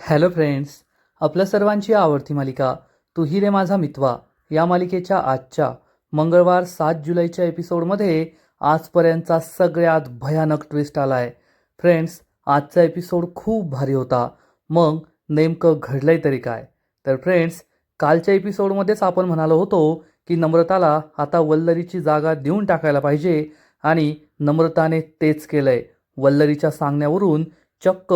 Hello friends, आपल्या सर्वांची आवडती मालिका तू ही रे माझा मितवा या मालिकेच्या आजच्या मंगळवार 7 जुलैच्या एपिसोडमध्ये आजपर्यंतचा सगळ्यात भयानक ट्विस्ट आला आहे. फ्रेंड्स, आजचा एपिसोड खूप भारी होता. मग नेमकं घडलंय तरी काय? तर फ्रेंड्स, कालच्या एपिसोडमध्येच आपण म्हणालो होतो की नम्रताला आता वल्लरीची जागा देऊन टाकायला पाहिजे आणि नम्रताने तेच केलंय. वल्लरीच्या सांगण्यावरून चक्क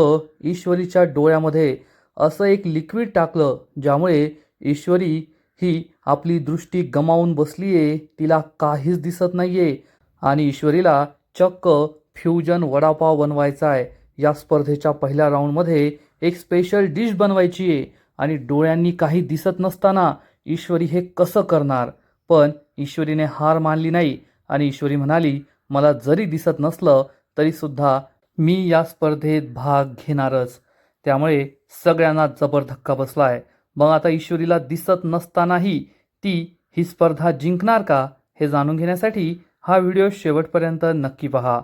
ईश्वरीच्या डोळ्यामध्ये असं एक लिक्विड टाकलं ज्यामुळे ईश्वरी ही आपली दृष्टी गमावून बसलीये, तिला काहीच दिसत नाहीये आणि ईश्वरीला चक्क फ्युजन वडापाव बनवायचा आहे. या स्पर्धेच्या पहिल्या राऊंडमध्ये एक स्पेशल डिश बनवायची आहे आणि डोळ्यांनी काही दिसत नसताना ईश्वरी हे कसं करणार? पण ईश्वरीने हार मानली नाही आणि ईश्वरी म्हणाली, मला जरी दिसत नसलं तरीसुद्धा मी या स्पर्धेत भाग घेणारच. त्यामुळे सगळ्यांना जबर धक्का बसलाय. मग आता ईश्वरीला दिसत नसतानाही ती ही स्पर्धा जिंकणार का? हे जाणून घेण्यासाठी हा व्हिडिओ शेवटपर्यंत नक्की पहा.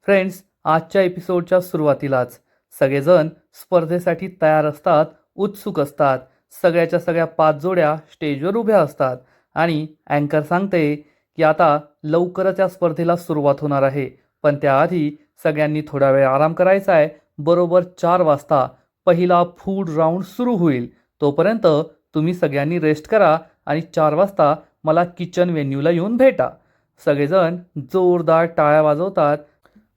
फ्रेंड्स, आजच्या एपिसोडच्या सुरुवातीलाच सगळेजण स्पर्धेसाठी तयार असतात, उत्सुक असतात. सगळ्याच्या सगळ्या 5 जोड्या स्टेजवर उभ्या असतात आणि अँकर सांगते की आता लवकरच या स्पर्धेला सुरुवात होणार आहे. पण त्याआधी सगळ्यांनी थोडा वेळ आराम करायचा आहे. बरोबर 4 वाजता पहिला फूड राऊंड सुरू होईल. तोपर्यंत तुम्ही सगळ्यांनी रेस्ट करा आणि 4 वाजता मला किचन व्हेन्यूला येऊन भेटा. सगळेजण जोरदार टाळ्या वाजवतात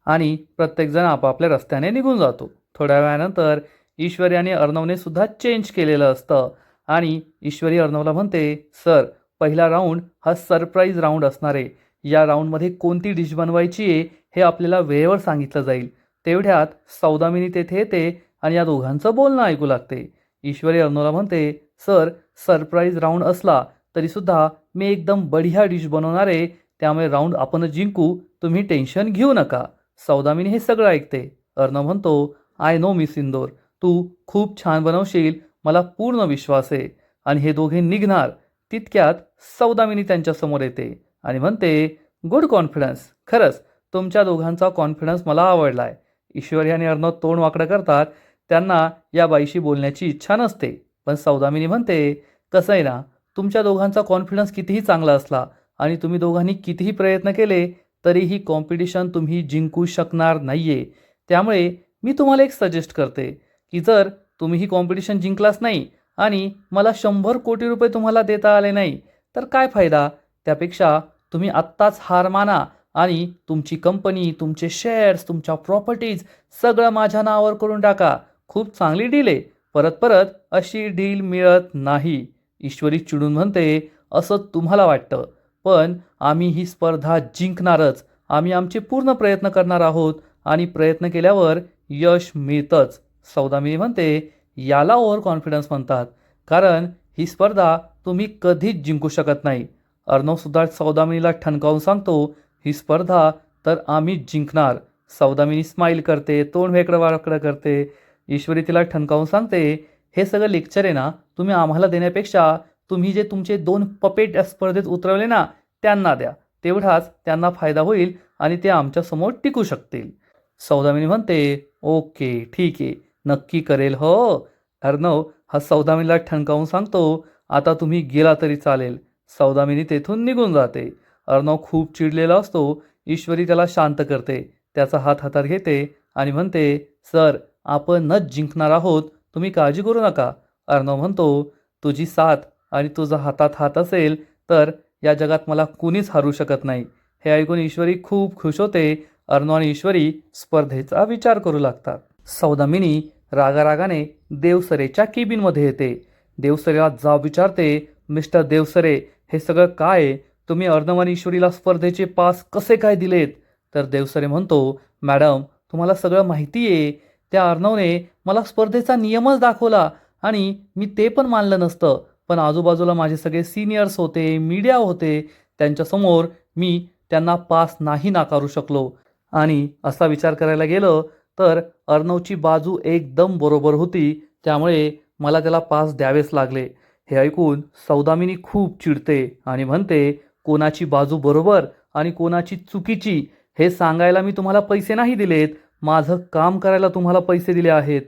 आणि प्रत्येकजण आपापल्या रस्त्याने निघून जातो. थोड्या वेळानंतर ईश्वरी आणि अर्णवने सुद्धा चेंज केलेलं असतं आणि ईश्वरी अर्णवला म्हणते, सर, पहिला राऊंड हा सरप्राईज राऊंड असणार आहे. या राऊंडमध्ये कोणती डिश बनवायची आहे हे आपल्याला वेळेवर सांगितलं जाईल. तेवढ्यात सौदामिनी तेथे येते आणि या दोघांचं बोलणं ऐकू लागते. ईश्वरी अर्णवला म्हणते, सर, सरप्राईज राऊंड असला तरीसुद्धा मी एकदम बढिया डिश बनवणार आहे, त्यामुळे राऊंड आपणच जिंकू, तुम्ही टेन्शन घेऊ नका. सौदामिनी हे सगळं ऐकते. अर्णव म्हणतो, आय नो मिस इंदोर, तू खूप छान बनवशील, मला पूर्ण विश्वास आहे. आणि हे दोघे निघणार. तितक्यात सौदामिनी त्यांच्यासमोर येते आणि म्हणते, गुड कॉन्फिडन्स, खरंच तुमच्या दोघांचा कॉन्फिडन्स मला आवडलाय. ईश्वरी आणि अर्णव तोंड वाकडं करतात. त्यांना या बाईशी बोलण्याची इच्छा नसते. पण सौदामिनी म्हणते, कसं आहे ना, तुमच्या दोघांचा कॉन्फिडन्स कितीही चांगला असला आणि तुम्ही दोघांनी कितीही प्रयत्न केले तरीही कॉम्पिटिशन तुम्ही जिंकू शकणार नाहीये. त्यामुळे मी तुम्हाला एक सजेस्ट करते की जर तुम्ही ही कॉम्पिटिशन जिंकलाच नाही आणि मला 100 कोटी रुपये तुम्हाला देता आले नाही तर काय फायदा? त्यापेक्षा तुम्ही आत्ताच हार माना आणि तुमची कंपनी, तुमचे शेअर्स, तुमच्या प्रॉपर्टीज सगळं माझ्या नावावर करून टाका. खूप चांगली डील आहे. परत परत अशी डील मिळत नाही. ईश्वरी चिडून म्हणते, असं तुम्हाला वाटतं, पण आम्ही ही स्पर्धा जिंकणारच. आम्ही आमचे पूर्ण प्रयत्न करणार आहोत आणि प्रयत्न केल्यावर यश मिळतंच. सौदामिनी म्हणते, याला ओव्हर कॉन्फिडन्स म्हणतात, कारण ही स्पर्धा तुम्ही कधीच जिंकू शकत नाही. अर्णवसुद्धा सौदामिनीला ठणकावून सांगतो, ही स्पर्धा तर आम्हीच जिंकणार. सौदामिनी स्माईल करते, तोंड वेकडं वाकडं करते. ईश्वरी तिला ठणकावून सांगते, हे सगळं लेक्चर आहे ना, तुम्ही आम्हाला देण्यापेक्षा तुम्ही जे तुमचे 2 पपेट या स्पर्धेत उतरवले ना, त्यांना द्या. तेवढाच त्यांना फायदा होईल आणि ते आमच्यासमोर टिकू शकतील. सौदामिनी म्हणते, ओके ठीक आहे, नक्की करेल हो. अर्णव हा सौदामिनीला ठणकावून सांगतो, आता तुम्ही गेला तरी चालेल. सौदामिनी तेथून निघून जाते. अर्णव खूप चिडलेला असतो. ईश्वरी त्याला शांत करते, त्याचा हात हातात घेते आणि म्हणते, सर, आपणच जिंकणार आहोत, तुम्ही काळजी करू नका. अर्णव म्हणतो, तुझी साथ आणि तुझा हातात हात असेल तर या जगात मला कुणीच हरू शकत नाही. हे ऐकून ईश्वरी खूप खुश होते. अर्णव आणि ईश्वरी स्पर्धेचा विचार करू लागतात. सौदामिनी रागारागाने देवसरेच्या केबिनमध्ये येते. देवसरेला जाब विचारते, मिस्टर देवसरे, हे सगळं काय आहे? तुम्ही अर्णव आणि ईश्वरीला स्पर्धेचे पास कसे काय दिलेत? तर देवसरे म्हणतो, मॅडम, तुम्हाला सगळं माहिती आहे. त्या अर्णवने मला स्पर्धेचा नियमच दाखवला आणि मी ते पण मानलं नसतं. पण आजूबाजूला माझे सगळे सिनियर्स होते, मीडिया होते, त्यांच्यासमोर मी त्यांना पास नाही नाकारू शकलो. आणि असा विचार करायला गेलं तर अर्णवची बाजू एकदम बरोबर होती, त्यामुळे मला त्याला पास द्यावेच लागले. हे ऐकून सौदामिनी खूप चिडते आणि म्हणते, कोणाची बाजू बरोबर आणि कोणाची चुकीची हे सांगायला मी तुम्हाला पैसे नाही दिलेत, माझं काम करायला तुम्हाला पैसे दिले आहेत.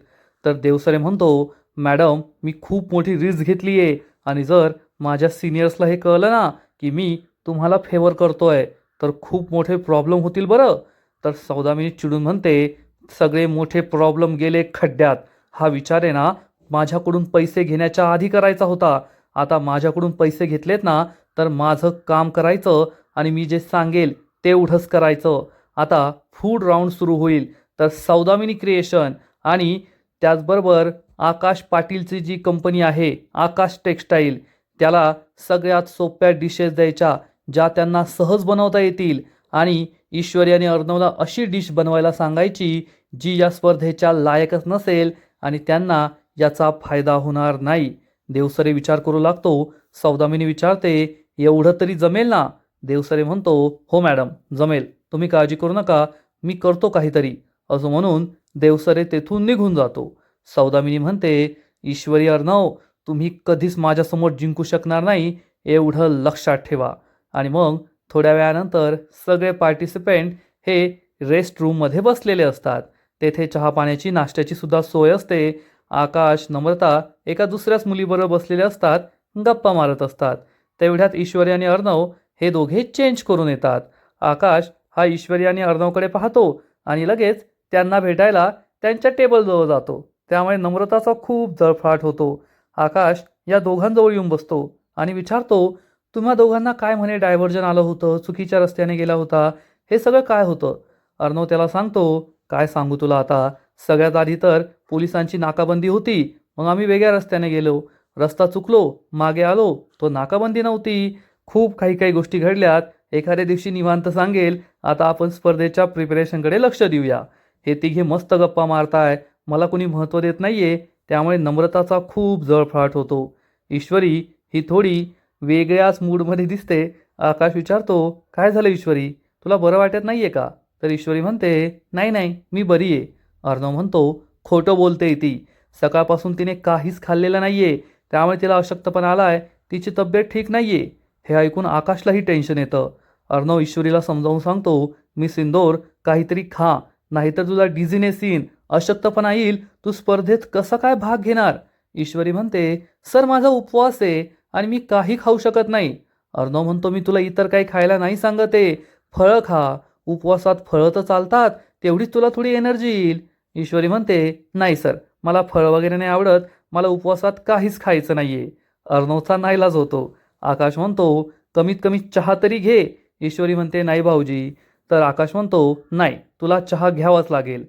तर देवसरे म्हणतो, मॅडम मी खूप मोठी रिस्क घेतली आहे आणि जर माझ्या सिनियर्सला हे कळलं ना की मी तुम्हाला फेवर करतोय तर खूप मोठे प्रॉब्लेम होतील बरं. तर सौदामिनी चिडून म्हणते, सगळे मोठे प्रॉब्लेम गेले खड्ड्यात. हा विचार आहे ना माझ्याकडून पैसे घेण्याच्या आधी करायचा होता. आता माझ्याकडून पैसे घेतलेत ना तर माझं काम करायचं आणि मी जे सांगेल तेवढंच करायचं. आता फूड राऊंड सुरू होईल तर सौदामिनी क्रिएशन आणि त्याचबरोबर आकाश पाटीलची जी कंपनी आहे आकाश टेक्स्टाईल, त्याला सगळ्यात सोप्या डिशेस द्यायच्या ज्या त्यांना सहज बनवता येतील आणि ईश्वरी आणि अर्णवला अशी डिश बनवायला सांगायची जी या स्पर्धेच्या लायकच नसेल आणि त्यांना याचा फायदा होणार नाही. देवसरे विचार करू लागतो. सौदामिनी विचारते, एवढं तरी जमेल ना? देवसरे म्हणतो, हो मॅडम जमेल, तुम्ही काळजी करू नका, मी करतो काहीतरी, असं म्हणून देवसरे तेथून निघून जातो. सौदामिनी म्हणते, ईश्वरी अर्णव तुम्ही कधीच माझ्यासमोर जिंकू शकणार नाही एवढं लक्षात ठेवा. आणि मग थोड्या वेळानंतर सगळे पार्टिसिपेंट हे रेस्ट रूममध्ये बसलेले असतात. तेथे चहा पाण्याची नाश्त्याची सुद्धा सोय असते. आकाश नम्रता एका दुसऱ्याच मुलीबरोबर बसलेले असतात, गप्पा मारत असतात. तेवढ्यात ईश्वरी आणि अर्णव हे दोघे चेंज करून येतात. आकाश हा ईश्वरी आणि अर्णवकडे पाहतो आणि लगेच त्यांना भेटायला त्यांच्या टेबलजवळ जातो. त्यामुळे नम्रताचा खूप जळफळाट होतो. आकाश या दोघांजवळ येऊन बसतो आणि विचारतो, तुम्हा दोघांना काय म्हणे डायव्हर्जन आलं होतं, चुकीच्या रस्त्याने गेला होता, हे सगळं काय होतं? अर्णव त्याला सांगतो, काय सांगू तुला आता, सगळ्यात आधी तर पोलिसांची नाकाबंदी होती, मग आम्ही वेगळ्या रस्त्याने गेलो, रस्ता चुकलो, मागे आलो, तो नाकाबंदी नव्हती, खूप काही काही गोष्टी घडल्यात. एखाद्या दिवशी निवांत सांगेल. आता आपण स्पर्धेच्या प्रिपरेशनकडे लक्ष देऊया. हे तिघे मस्त गप्पा मारताय, मला कोणी महत्त्व देत नाहीये, त्यामुळे नम्रताचा खूप जळफळाट होतो. ईश्वरी ही थोडी वेगळ्याच मूडमध्ये दिसते. आकाश विचारतो, काय झालं ईश्वरी, तुला बरं वाटत नाहीये का? तर ईश्वरी म्हणते, नाही नाही मी बरी आहे. अर्णव म्हणतो, खोटं बोलते ती, सकाळपासून तिने काहीच खाल्लेलं नाहीये, त्यामुळे तिला अशक्तपणा आलाय, तिची तब्येत ठीक नाहीये. हे ऐकून आकाशलाही टेन्शन येतं. अर्णव ईश्वरीला समजावून सांगतो, मी सिंदोर काहीतरी खा, नाहीतर तुला डिझिनेस येईन, अशक्तपणा येईल, तू स्पर्धेत कसा काय भाग घेणार? ईश्वरी म्हणते, सर माझा उपवास आहे आणि मी काही खाऊ शकत नाही. अर्णव म्हणतो, मी तुला इतर काही खायला नाही सांगत आहे, फळं खा, उपवासात फळं तर चालतात, तेवढीच तुला थोडी एनर्जी येईल. ईश्वरी म्हणते, नाही सर मला फळं वगैरे नाही आवडत, मला उपवासात काहीच खायचं नाहीये. अर्णवचा नाईलाज होतो. आकाश म्हणतो, कमीत कमी चहा तरी घे. ईश्वरी म्हणते, नाही भाऊजी. तर आकाश म्हणतो, नाही तुला चहा घ्यावाच लागेल.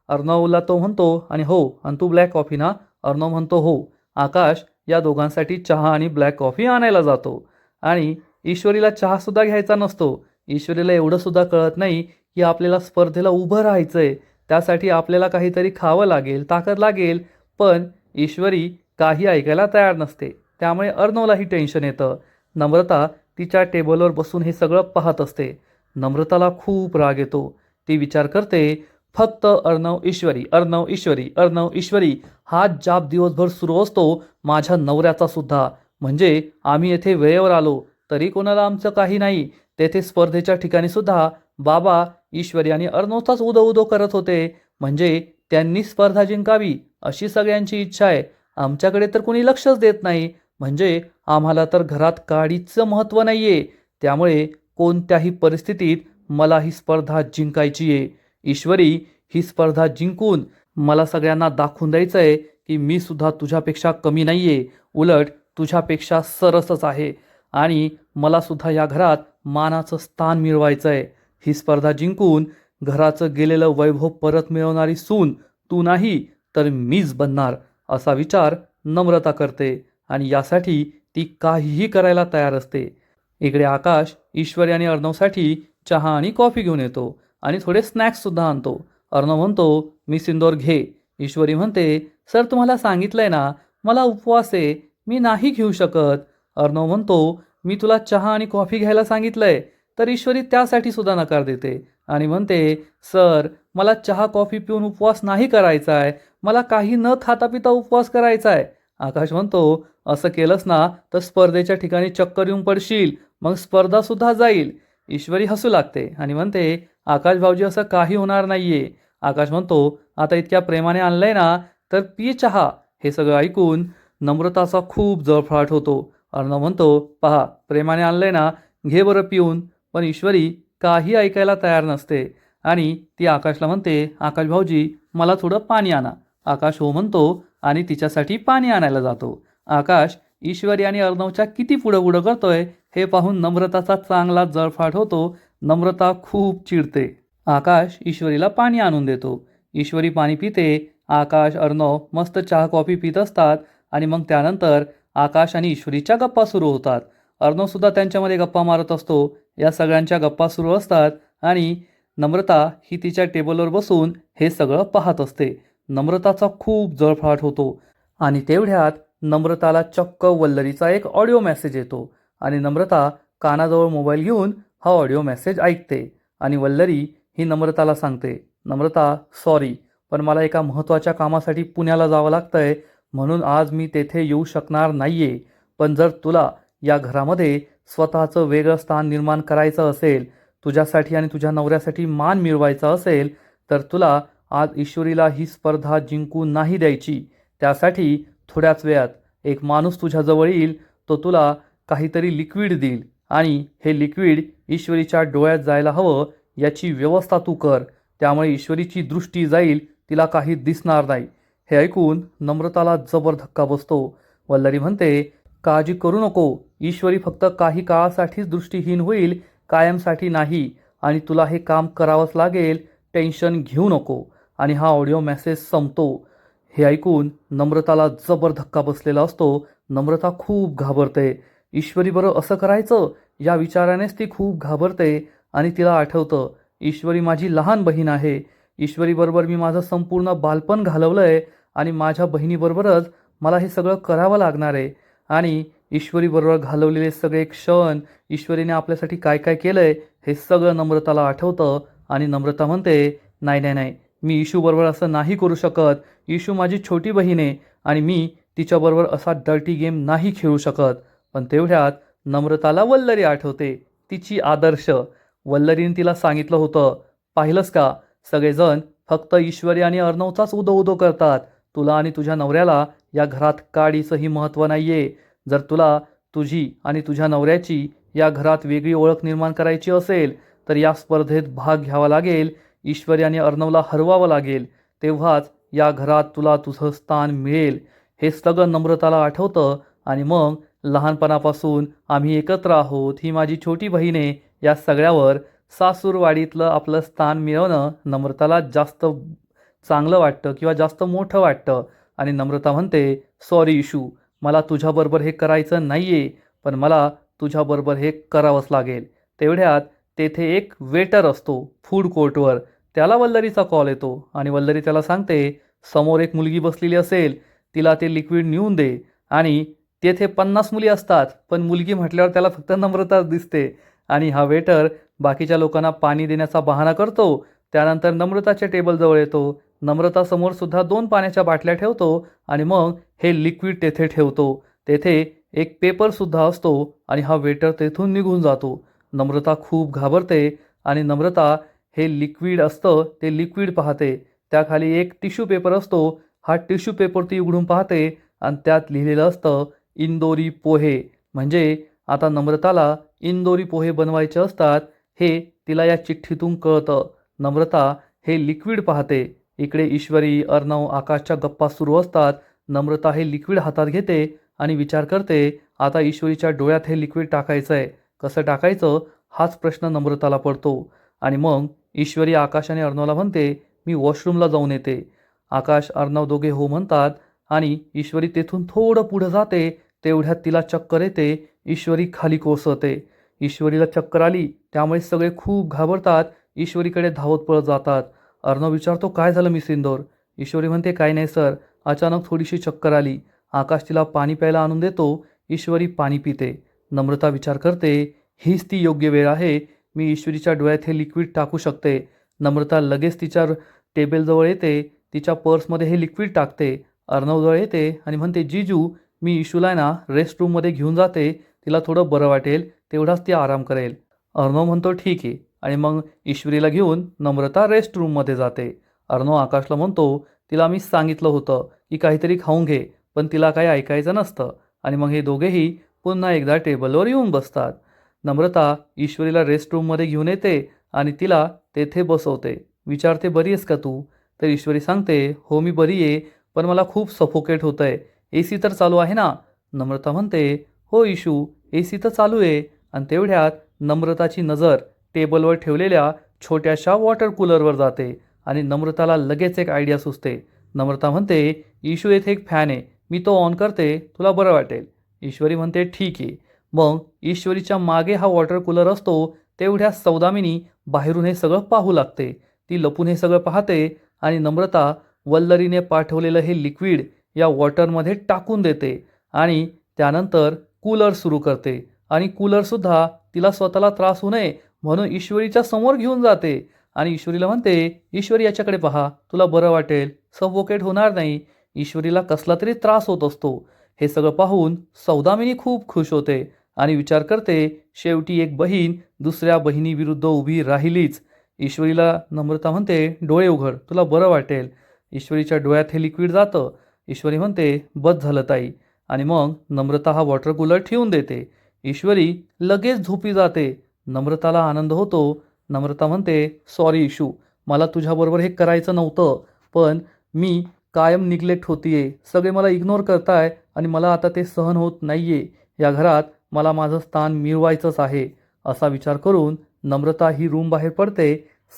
अर्णवला तो म्हणतो, आणि हो, आणि तू ब्लॅक कॉफी ना? अर्णव म्हणतो, हो. आकाश या दोघांसाठी चहा आणि ब्लॅक कॉफी आणायला जातो आणि ईश्वरीला चहासुद्धा घ्यायचा नसतो. ईश्वरीला एवढंसुद्धा कळत नाही की आपल्याला स्पर्धेला उभं राहायचं आहे, त्यासाठी आपल्याला काहीतरी खावं लागेल, ताकद लागेल. पण ईश्वरी काही ऐकायला तयार नसते. त्यामुळे अर्णवलाही टेन्शन येतं. नम्रता तिच्या टेबलवर बसून हे सगळं पाहत असते. नम्रताला खूप राग येतो. ती विचार करते, फक्त अर्णव ईश्वरी, अर्णव ईश्वरी, अर्णव ईश्वरी हा जाप दिवसभर सुरू असतो, माझ्या नवऱ्याचा सुद्धा. म्हणजे आम्ही येथे वेळेवर आलो तरी कोणाला आमचं काही नाही. तेथे स्पर्धेच्या ठिकाणी सुद्धा बाबा ईश्वरी आणि अर्णवचाच उदो उदो करत होते. म्हणजे त्यांनी स्पर्धा जिंकावी अशी सगळ्यांची इच्छा आहे. आमच्याकडे तर कोणी लक्षच देत नाही. म्हणजे आम्हाला तर घरात काडीचं महत्त्व नाहीये. त्यामुळे कोणत्याही परिस्थितीत मला ही स्पर्धा जिंकायची आहे. ईश्वरी ही स्पर्धा जिंकून मला सगळ्यांना दाखवून द्यायचं आहे की मी सुद्धा तुझ्यापेक्षा कमी नाहीये, उलट तुझ्यापेक्षा सरसच आहे आणि मला सुद्धा या घरात मानाचं स्थान मिळवायचं आहे. ही स्पर्धा जिंकून घराचं गेलेलं वैभव परत मिळवणारी सून तू नाही तर मीच बनणार, असा विचार नम्रता करते आणि यासाठी ती काहीही करायला तयार असते. इकडे आकाश ईश्वरी आणि अर्णवसाठी चहा आणि कॉफी घेऊन येतो आणि थोडे स्नॅक्ससुद्धा आणतो. अर्णव म्हणतो, मी सिंदोर घे. ईश्वरी म्हणते, सर तुम्हाला सांगितलंय ना मला उपवास आहे, मी नाही घेऊ शकत. अर्णव म्हणतो, मी तुला चहा आणि कॉफी घ्यायला सांगितलंय. तर ईश्वरी त्यासाठी सुद्धा नकार देते आणि म्हणते, सर मला चहा कॉफी पिऊन उपवास नाही करायचा आहे, मला काही न खाता पिता उपवास करायचा आहे. आकाश म्हणतो, असं केलंस ना तर स्पर्धेच्या ठिकाणी चक्कर येऊन पडशील, मग स्पर्धा सुद्धा जाईल. ईश्वरी हसू लागते आणि म्हणते, आकाश भाऊजी असं काही होणार नाहीये. आकाश म्हणतो, आता इतक्या प्रेमाने आणलंय ना तर पी चहा, हे सगळं ऐकून नम्रताचा खूप जळफळाट होतो. अर्णव म्हणतो, पहा प्रेमाने आणलंय ना, घे बरं पिऊन. पण ईश्वरी काही ऐकायला तयार नसते आणि ती आकाशला म्हणते, आकाश भाऊजी मला थोडं पाणी आणा. आकाश हो म्हणतो आणि तिच्यासाठी पाणी आणायला जातो. आकाश ईश्वरी आणि अर्णवच्या किती पुढं पुढं करतोय हे पाहून नम्रताचा चांगला जळफाट होतो. नम्रता खूप चिडते. आकाश ईश्वरीला पाणी आणून देतो. ईश्वरी पाणी पिते. आकाश अर्णव मस्त चहा कॉफी पित असतात आणि मग त्यानंतर आकाश आणि ईश्वरीच्या गप्पा सुरू होतात. अर्णव सुद्धा त्यांच्यामध्ये गप्पा मारत असतो. या सगळ्यांच्या गप्पा सुरू असतात आणि नम्रता ही तिच्या टेबलवर बसून हे सगळं पाहत असते. नम्रताचा खूप जळफळाट होतो आणि तेवढ्यात नम्रताला चक्क वल्लरीचा एक ऑडिओ मेसेज येतो आणि नम्रता कानाजवळ मोबाईल घेऊन हा ऑडिओ मेसेज ऐकते आणि वल्लरी ही नम्रताला सांगते, नम्रता सॉरी, पण मला एका महत्त्वाच्या कामासाठी पुण्याला जावं लागतंय, म्हणून आज मी तेथे येऊ शकणार नाहीये. पण जर तुला या घरामध्ये स्वतःचं वेगळं स्थान निर्माण करायचं असेल, तुझ्यासाठी आणि तुझ्या नवऱ्यासाठी मान मिळवायचा असेल, तर तुला आज ईश्वरीला ही स्पर्धा जिंकू नाही द्यायची. त्यासाठी थोड्याच वेळात एक माणूस तुझ्याजवळ येईल, तो तुला काहीतरी लिक्विड देईल आणि हे लिक्विड ईश्वरीच्या डोळ्यात जायला हवं याची व्यवस्था तू कर. त्यामुळे ईश्वरीची दृष्टी जाईल, तिला काही दिसणार नाही. हे ऐकून नम्रताला जबर धक्का बसतो. वल्लरी म्हणते, काळजी करू नको, ईश्वरी फक्त काही काळासाठीच दृष्टीहीन होईल, कायमसाठी नाही. आणि तुला हे काम करावंच लागेल, टेन्शन घेऊ नको. आणि हा ऑडिओ मेसेज संपतो. हे ऐकून नम्रताला जबर धक्का बसलेला असतो. नम्रता खूप घाबरते. ईश्वरी बरं असं करायचं या विचारानेच ती खूप घाबरते आणि तिला आठवतं, ईश्वरी माझी लहान बहीण आहे. ईश्वरीबरोबर मी माझं संपूर्ण बालपण घालवलंय आणि माझ्या बहिणीबरोबरच मला हे सगळं करावं लागणार आहे. आणि ईश्वरीबरोबर घालवलेले सगळे क्षण, ईश्वरीने आपल्यासाठी काय काय केलंय हे सगळं नम्रताला आठवतं आणि नम्रता म्हणते, नाही नाही नाही, मी इशूबरोबर असं नाही करू शकत. इशू माझी छोटी बहीण आहे आणि मी तिच्याबरोबर असा डर्टी गेम नाही खेळू शकत. पण तेवढ्यात नम्रताला वल्लरी आठवते, तिची आदर्श. वल्लरीने तिला सांगितलं होतं, पाहिलंस का, सगळेजण फक्त ईश्वरी आणि अर्णवचाच उदो उदो करतात. तुला आणि तुझ्या नवऱ्याला या घरात काडीचंही महत्त्व नाहीये. जर तुला तुझी आणि तुझ्या नवऱ्याची या घरात वेगळी ओळख निर्माण करायची असेल तर या स्पर्धेत भाग घ्यावा लागेल. ईश्वरी आणि अर्णवला हरवावं लागेल, तेव्हाच या घरात तुला तुझं स्थान मिळेल. हे सगळं नम्रताला आठवतं आणि मग लहानपणापासून आम्ही एकत्र आहोत, ही माझी छोटी बहीण आहे, या सगळ्यावर सासूरवाडीतलं आपलं स्थान मिळवणं नम्रताला जास्त चांगलं वाटतं किंवा जास्त मोठं वाटतं. आणि नम्रता म्हणते, सॉरी इशू, मला तुझ्याबरोबर हे करायचं नाही आहे, पण मला तुझ्याबरोबर हे करावंच लागेल. तेवढ्यात तेथे एक वेटर असतो फूड कोर्टवर. त्याला वल्लरीचा कॉल येतो आणि वल्लरी त्याला सांगते, समोर एक मुलगी बसलेली असेल, तिला ते लिक्विड नेऊन दे. आणि तेथे 50 मुली असतात, पण मुलगी म्हटल्यावर त्याला फक्त नम्रताच दिसते. आणि हा वेटर बाकीच्या लोकांना पाणी देण्याचा बहाणा करतो. त्यानंतर नम्रताच्या टेबलजवळ येतो. नम्रतासमोर सुद्धा 2 पाण्याच्या बाटल्या ठेवतो आणि मग हे लिक्विड तेथे ठेवतो. तेथे एक पेपरसुद्धा असतो आणि हा वेटर तेथून निघून जातो. नम्रता खूप घाबरते आणि नम्रता हे लिक्विड असतं ते लिक्विड पाहते. त्याखाली एक टिश्यू पेपर असतो. हा टिश्यू पेपर ती उघडून पाहते आणि त्यात लिहिलेलं असतं, इंदोरी पोहे. म्हणजे आता नम्रताला इंदोरी पोहे बनवायचे असतात हे तिला या चिठ्ठीतून कळतं. नम्रता हे लिक्विड पाहते. इकडे ईश्वरी, अर्णव, आकाशच्या गप्पा सुरू असतात. नम्रता हे लिक्विड हातात घेते आणि विचार करते, आता ईश्वरीच्या डोळ्यात हे लिक्विड टाकायचं आहे. कसं टाकायचं हाच प्रश्न नम्रताला पडतो. आणि मग ईश्वरी आकाश आणि अर्णवला म्हणते, मी वॉशरूमला जाऊन येते. आकाश अर्णव दोघे हो म्हणतात आणि ईश्वरी तेथून थोडं पुढं जाते. तेवढ्यात तिला चक्कर येते. ईश्वरी खाली कोसळते. ईश्वरीला चक्कर आली, त्यामुळे सगळे खूप घाबरतात. ईश्वरीकडे धावत पळत जातात. अर्णव विचारतो, काय झालं मिस इंदोर? ईश्वरी म्हणते, काय नाही सर, अचानक थोडीशी चक्कर आली. आकाश तिला पाणी प्यायला आणून देतो. ईश्वरी पाणी पिते. नम्रता विचार करते, हीच ती योग्य वेळ आहे, मी ईश्वरीच्या डोळ्यात हे लिक्विड टाकू शकते. नम्रता लगेच तिच्या टेबलजवळ येते. तिच्या पर्समध्ये हे लिक्विड टाकते. अर्णवजवळ येते आणि म्हणते, जीजू, मी इशूला ना रेस्ट रूममध्ये घेऊन जाते, तिला थोडं बरं वाटेल, तेवढाच ती आराम करेल. अर्णव म्हणतो, ठीक आहे. आणि मग ईश्वरीला घेऊन नम्रता रेस्ट रूममध्ये जाते. अर्णव आकाशला म्हणतो, तिला मी सांगितलं होतं की काहीतरी खाऊन घे, पण तिला काही ऐकायचं नसतं आणि मग हे दोघेही पुन्हा एकदा टेबलवर येऊन बसतात. नम्रता ईश्वरीला रेस्टरूममध्ये घेऊन येते आणि तिला तेथे बसवते. विचारते, बरी आहेस का तू? तर ईश्वरी सांगते, हो मी बरी आहे, पण मला खूप सफोकेट होतं आहे. AC तर चालू आहे ना? नम्रता म्हणते, हो इशू, AC तर चालू आहे. आणि तेवढ्यात नम्रताची नजर टेबलवर ठेवलेल्या छोट्याशा वॉटर कूलरवर जाते आणि नम्रताला लगेच एक आयडिया सुचते. नम्रता म्हणते, इशू येथे एक फॅन आहे, मी तो ऑन करते, तुला बरं वाटेल. ईश्वरी म्हणते, ठीक आहे. मग ईश्वरीच्या मागे हा वॉटर कूलर असतो. तेवढ्या सौदामिनी बाहेरून हे सगळं पाहू लागते. ती लपून हे सगळं पाहते आणि नम्रता वल्लरीने पाठवलेलं हे लिक्विड या वॉटरमध्ये टाकून देते आणि त्यानंतर कूलर सुरू करते आणि कूलरसुद्धा तिला स्वतःला त्रास होऊ नये म्हणून ईश्वरीच्या समोर घेऊन जाते आणि ईश्वरीला म्हणते, ईश्वरी याच्याकडे पहा, तुला बरं वाटेल, सफोकेट होणार नाही. ईश्वरीला कसला तरी त्रास होत असतो. हे सगळं पाहून सौदामिनी खूप खुश होते आणि विचार करते, शेवटी एक बहीण दुसऱ्या बहिणीविरुद्ध उभी राहिलीच. ईश्वरीला नम्रता म्हणते, डोळे उघड, तुला बरं वाटेल. ईश्वरीच्या डोळ्यात हे लिक्विड जातं. ईश्वरी म्हणते, बस झालं ताई. आणि मग नम्रता हा वॉटर कूलर ठेवून देते. ईश्वरी लगेच झोपी जाते. नम्रताला आनंद होतो. नम्रता म्हणते, सॉरी इशू, मला तुझ्याबरोबर हे करायचं नव्हतं, पण मी कायम निग्लेक्ट होतीये, सगळे मला इग्नोर करताय आणि मला आता ते सहन होत नाहीये. या घरात मला माझं स्थान मिळवायचंच आहे. असा विचार करून नम्रता ही रूम बाहेर पडते.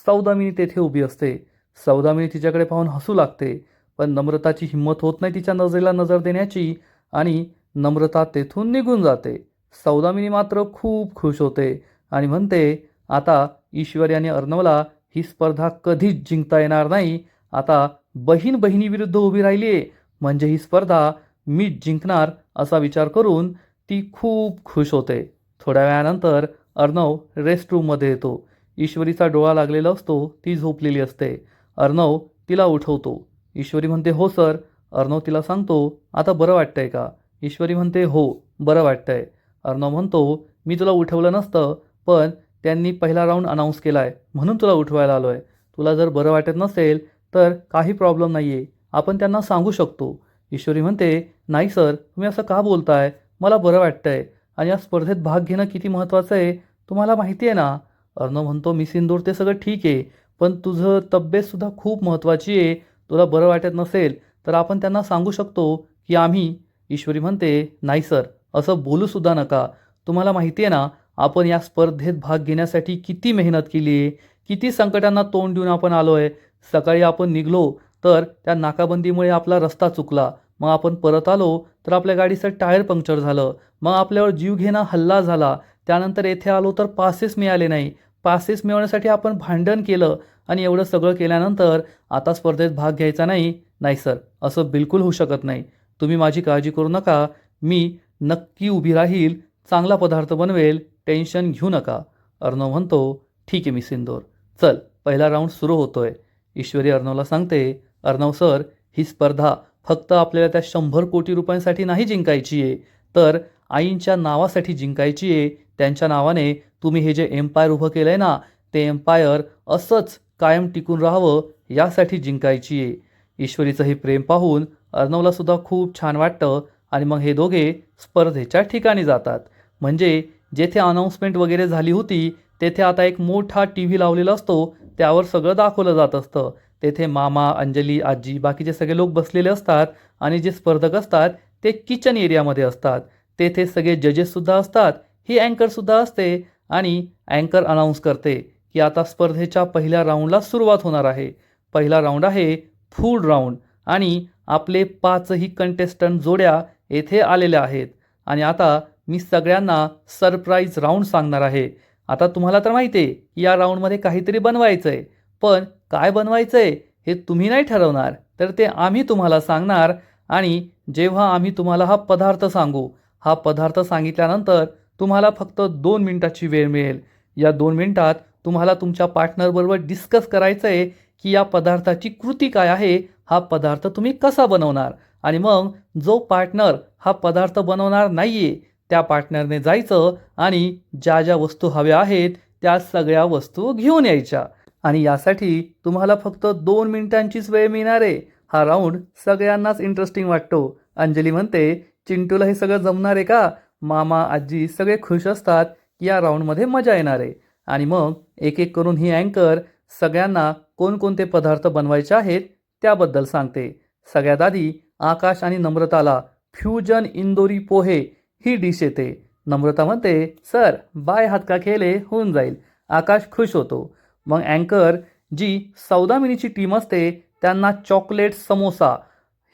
सौदामिनी तेथे उभी असते. सौदामिनी तिच्याकडे पाहून हसू लागते, पण नम्रताची हिंमत होत नाही तिच्या नजरेला नजर देण्याची आणि नम्रता तेथून निघून जाते. सौदामिनी मात्र खूप खुश होते आणि म्हणते, आता ईश्वरी आणि अर्णवला ही स्पर्धा कधीच जिंकता येणार नाही. आता बहीण बहिणीविरुद्ध उभी राहिली आहे, म्हणजे ही स्पर्धा मीच जिंकणार असा विचार करून ती खूप खुश होते. थोड्या वेळानंतर अर्णव रेस्टरूममध्ये येतो. ईश्वरीचा डोळा लागलेला असतो, ती झोपलेली असते. अर्णव तिला उठवतो. ईश्वरी म्हणते, हो सर. अर्णव तिला सांगतो, आता बरं वाटतंय का? ईश्वरी म्हणते, हो बरं वाटतंय. अर्णव म्हणतो, मी तुला उठवलं नसतं, पण त्यांनी पहिला राऊंड अनाऊन्स केला आहे म्हणून तुला उठवायला आलो आहे. तुला जर बरं वाटत नसेल तर काही प्रॉब्लेम नाही आहे, आपण त्यांना सांगू शकतो. ईश्वरी म्हणते, नाही सर, तुम्ही असं का बोलताय? मला बरं वाटतंय आणि या स्पर्धेत भाग घेणं किती महत्त्वाचं आहे तुम्हाला माहिती आहे ना? अर्णव म्हणतो, मी सिंदूर ते सगळं ठीक आहे, पण तुझं तब्येतसुद्धा खूप महत्त्वाची आहे. तुला बरं वाटत नसेल तर आपण त्यांना सांगू शकतो की आम्ही. ईश्वरी म्हणते, नाही सर, असं बोलूसुद्धा नका. तुम्हाला माहिती आहे ना, आपण या स्पर्धेत भाग घेण्यासाठी किती मेहनत केली आहे, किती संकटांना तोंड देऊन आपण आलो आहे. सकाळी आपण निघलो तर त्या नाकाबंदीमुळे आपला रस्ता चुकला. मग आपण परत आलो तर आपल्या गाडीचं टायर पंक्चर झालं. मग आपल्यावर जीवघेणा हल्ला झाला. त्यानंतर येथे आलो तर पासेस मिळाले नाही. पासेस मिळवण्यासाठी आपण भांडण केलं आणि एवढं सगळं केल्यानंतर आता स्पर्धेत भाग घ्यायचा नाही. नाही सर, असं बिलकुल होऊ शकत नाही. तुम्ही माझी काळजी करू नका. मी नक्की उभी राहील, चांगला पदार्थ बनवेल, टेन्शन घेऊ नका. अर्णव म्हणतो, ठीक आहे मी सिंदूर, चल पहिला राऊंड सुरू होतोय. ईश्वरी अर्णवला सांगते, अर्णव सर, ही स्पर्धा फक्त आपल्याला त्या 100 कोटी रुपयांसाठी नाही जिंकायची आहे, तर आईंच्या नावासाठी जिंकायची आहे. त्यांच्या नावाने तुम्ही हे जे एम्पायर उभं केलं आहे ना, ते एम्पायर असंच कायम टिकून राहावं यासाठी जिंकायची आहे. ईश्वरीचं हे प्रेम पाहून अर्णवला सुद्धा खूप छान वाटतं आणि मग हे दोघे स्पर्धेच्या ठिकाणी जातात. म्हणजे जेथे अनाऊन्समेंट वगैरे झाली होती तेथे आता एक मोठा TV लावलेला असतो, त्यावर सगळं दाखवलं जात असतं. तेथे मामा, अंजली, आजी, बाकीचे सगळे लोक बसलेले असतात आणि जे स्पर्धक असतात ते किचन एरियामध्ये असतात. तेथे सगळे जजेससुद्धा असतात. ही अँकरसुद्धा असते आणि अँकर अनाऊन्स करते की आता स्पर्धेच्या पहिल्या राऊंडला सुरुवात होणार आहे. पहिला राऊंड आहे फूड राऊंड आणि आपले 5ही कंटेस्टंट जोड्या येथे आलेल्या आहेत आणि आता मी सगळ्यांना सरप्राईज राऊंड सांगणार आहे. आता तुम्हाला तर माहिती आहे की या राऊंडमध्ये काहीतरी बनवायचं आहे, पण काय बनवायचं आहे हे तुम्ही नाही ठरवणार, तर ते आम्ही तुम्हाला सांगणार. आणि जेव्हा आम्ही तुम्हाला हा पदार्थ सांगू, हा पदार्थ सांगितल्यानंतर तुम्हाला फक्त 2 मिनिटाची वेळ मिळेल. या 2 मिनिटात तुम्हाला तुमच्या पार्टनरबरोबर डिस्कस करायचं आहे की या पदार्थाची कृती काय आहे, हा पदार्थ तुम्ही कसा बनवणार. आणि मग जो पार्टनर हा पदार्थ बनवणार नाही आहे त्या पार्टनरने जायचं आणि ज्या ज्या वस्तू हव्या आहेत त्या सगळ्या वस्तू घेऊन यायच्या. आणि यासाठी तुम्हाला फक्त 2 मिनिटांचीच वेळ मिळणार आहे. हा राऊंड सगळ्यांनाच इंटरेस्टिंग वाटतो. अंजली म्हणते, चिंटूला हे सगळं जमणार आहे का? मामा आजी सगळे खुश असतात की या राऊंडमध्ये मजा येणार आहे. आणि मग एक एक करून ही अँकर सगळ्यांना कोणकोणते पदार्थ बनवायचे आहेत त्याबद्दल सांगते. सगळ्यात आधी आकाश आणि नम्रताला फ्युजन इंदोरी पोहे ही डिश येते. नम्रता म्हणते, सर बाय हात का खेले होऊन जाईल. आकाश खुश होतो. मग अँकर जी सौदामिनीची टीम असते त्यांना चॉकलेट समोसा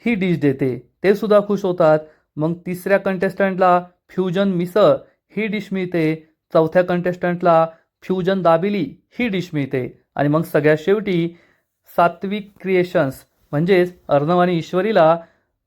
ही डिश देते. ते सुद्धा खुश होतात. मग तिसऱ्या कंटेस्टंटला फ्युजन मिसळ ही डिश मिळते. चौथ्या कंटेस्टंटला फ्युजन दाबिली ही डिश मिळते. आणि मग सगळ्यात शेवटी सात्विक क्रिएशन्स म्हणजेच अर्णव आणि ईश्वरीला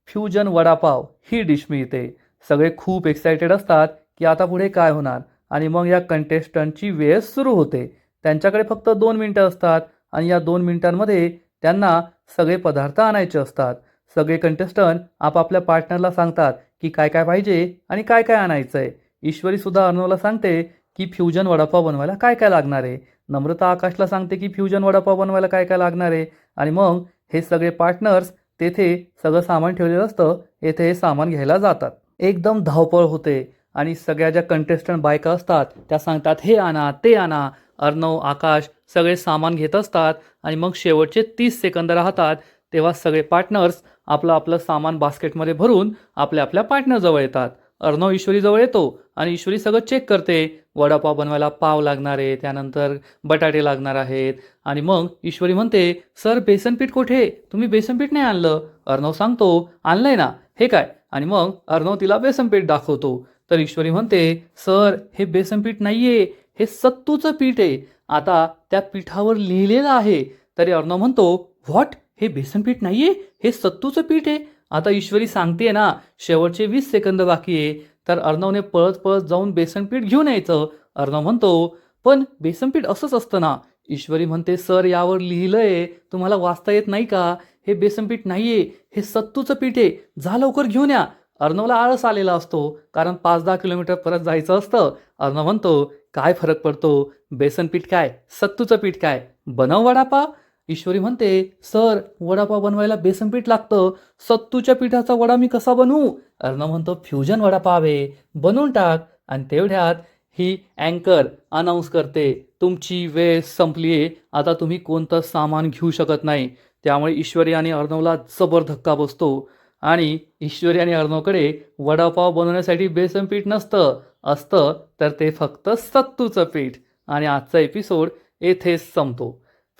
फ्युजन वडापाव ही डिश मिळते. सगळे खूप एक्सायटेड असतात की आता पुढे काय होणार. आणि मग या कंटेस्टंटची वेळ सुरू होते. त्यांच्याकडे फक्त 2 मिनिटं असतात आणि या 2 मिनिटांमध्ये त्यांना सगळे पदार्थ आणायचे असतात. सगळे कंटेस्टंट आपापल्या पार्टनरला सांगतात की काय काय पाहिजे आणि काय काय आणायचं आहे. ईश्वरी सुद्धा अर्णवला सांगते की फ्युजन वडापाव बनवायला काय काय लागणार आहे. नम्रता आकाशला सांगते की फ्युजन वडापाव बनवायला काय काय लागणार आहे. आणि मग हे सगळे पार्टनर्स तेथे सगळं सामान ठेवलेलं असतं, येथे हे सामान घ्यायला जातात. एकदम धावपळ होते आणि सगळ्या ज्या कंटेस्टंट बायका असतात त्या सांगतात हे आणा ते आणा. अर्णव आकाश सगळे सामान घेत असतात आणि मग शेवटचे 30 सेकंद राहतात तेव्हा सगळे पार्टनर्स आपलं आपलं सामान बास्केटमध्ये भरून आपल्या आपल्या पार्टनरजवळ येतात. अर्णव ईश्वरीजवळ येतो आणि ईश्वरी सगळं चेक करते. वडापाव बनवायला पाव लागणार आहे, त्यानंतर बटाटे लागणार आहेत. आणि मग ईश्वरी म्हणते, सर बेसनपीठ कुठे? तुम्ही बेसनपीठ नाही आणलं. अर्णव सांगतो, आणलंय ना. हे काय? आणि मग अर्णव तिला बेसनपीठ दाखवतो. तर ईश्वरी म्हणते, सर हे बेसनपीठ नाहीये, हे सत्तूचं पीठ आहे. आता त्या पिठावर लिहिलेलं आहे. तरी अर्णव म्हणतो, व्हॉट? हे बेसनपीठ नाहीये, हे सत्तूचं पीठ आहे. आता ईश्वरी सांगते ना शेवटचे 20 सेकंद बाकी आहे. तर अर्णवने पळत पळत जाऊन बेसनपीठ घेऊन यायचं. अर्णव म्हणतो, पण बेसनपीठ असंच असतं ना. ईश्वरी म्हणते, सर यावर लिहिलंय, तुम्हाला वाचता येत नाही का? हे बेसनपीठ नाहीये, हे सत्तूचं पीठ आहे. जा लवकर घेऊन या. अर्णवला आळस आलेला असतो कारण 5-10 किलोमीटर परत जायचं असतं. अर्णव म्हणतो, काय फरक पडतो? बेसनपीठ काय सत्तूचं पीठ काय, बनव वडापाव. ईश्वरी म्हणते, सर वडापाव बनवायला बेसनपीठ लागतं, सत्तूच्या पिठाचा वडा मी कसा बनवू? अर्णव म्हणतो, फ्युजन वडापाव आहे, बनवून टाक. आणि तेवढ्यात ही अँकर अनाऊन्स करते, तुमची वेळ संपली आहे, आता तुम्ही कोणतं सामान घेऊ शकत नाही. त्यामुळे ईश्वरी आणि अर्णवला जबर धक्का बसतो. आणि ईश्वरी आणि अर्णवकडे वडापाव बनवण्यासाठी बेसनपीठ असतं तर ते फक्त सत्तूचं पीठ. आणि आजचा एपिसोड येथेच संपतो.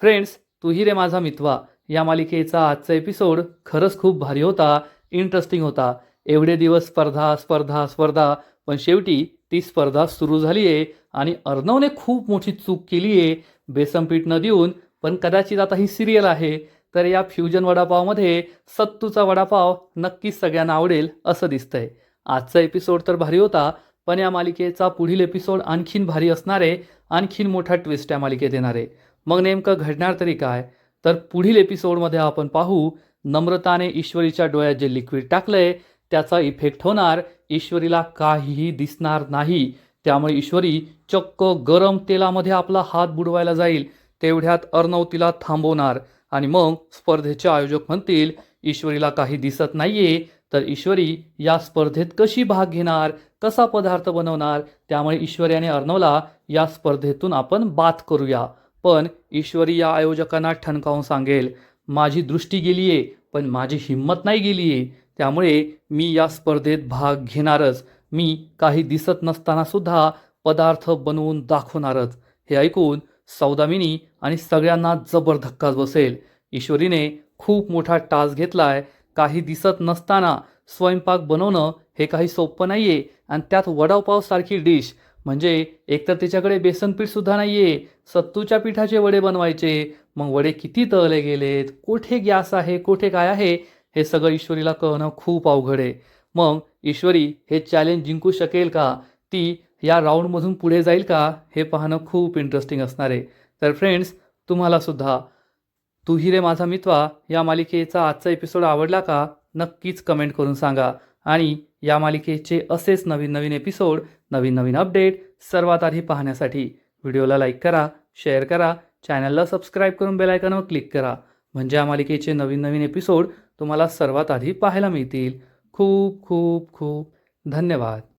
फ्रेंड्स, तू ही रे माझा मितवा या मालिकेचा आजचा एपिसोड खरंच खूप भारी होता, इंटरेस्टिंग होता. एवढे दिवस स्पर्धा स्पर्धा स्पर्धा, पण शेवटी ती स्पर्धा सुरू झाली आहे आणि अर्णवने खूप मोठी चूक केली आहे बेसनपीठ न देऊन. पण कदाचित आता ही सिरियल आहे तर या फ्युजन वडापावमध्ये सत्तूचा वडापाव नक्कीच सगळ्यांना आवडेल असं दिसतंय. आजचा एपिसोड तर भारी होता, पण या मालिकेचा पुढील एपिसोड आणखीन भारी असणार आहे. आणखीन मोठा ट्विस्ट या मालिकेत येणार आहे. मग नेमकं घडणार तरी काय? तर पुढील एपिसोडमध्ये आपण पाहू, नम्रताने ईश्वरीच्या डोळ्यात जे लिक्विड टाकलंय त्याचा इफेक्ट होणार. ईश्वरीला काहीही दिसणार नाही. त्यामुळे ईश्वरी चक्क गरम तेलामध्ये आपला हात बुडवायला जाईल. तेवढ्यात अर्णव तिला थांबवणार आणि मग स्पर्धेचे आयोजक म्हणतील, ईश्वरीला काही दिसत नाहीये, तर ईश्वरी या स्पर्धेत कशी भाग घेणार, कसा पदार्थ बनवणार? त्यामुळे ईश्वरी आणि अर्णवला या स्पर्धेतून आपण बाद करूया. पण ईश्वरी या आयोजकांना ठणकावून सांगेल, माझी दृष्टी गेली आहे पण माझी हिंमत नाही गेली आहे. त्यामुळे मी या स्पर्धेत भाग घेणारच. मी काही दिसत नसताना सुद्धा पदार्थ बनवून दाखवणारच. हे ऐकून सौदामिनी आणि सगळ्यांना जबर धक्काच बसेल. ईश्वरीने खूप मोठा टास्क घेतलाय. काही दिसत नसताना स्वयंपाक बनवणं हे काही सोपं नाही आहे. आणि त्यात वडापावसारखी डिश, म्हणजे एकतर त्याच्याकडे बेसनपीठ सुद्धा नाही आहे, सत्तूच्या पिठाचे वडे बनवायचे. मग वडे किती तळले गेलेत, कुठे गॅस आहे, कुठे काय आहे, हे सगळं ईश्वरीला कळणं खूप अवघड आहे. मग ईश्वरी हे चॅलेंज जिंकू शकेल का? ती या राऊंडमधून पुढे जाईल का? हे पाहणं खूप इंटरेस्टिंग असणार आहे. तर फ्रेंड्स, तुम्हाला सुद्धा तू ही रे माझा मितवा या मालिकेचा आजचा एपिसोड आवडला का? नक्कीच कमेंट करून सांगा. आणि या मालिकेचे असेच नवीन नवीन एपिसोड, नवीन नवीन अपडेट सर्वात आधी पाहण्यासाठी व्हिडिओला लाईक करा, शेअर करा, चॅनलला सबस्क्राईब करून बेल आयकॉनवर क्लिक करा. म्हणजे या मालिकेचे नवीन नवीन एपिसोड तुम्हाला सर्वात आधी पाहायला मिळतील. खूप खूप खूप धन्यवाद.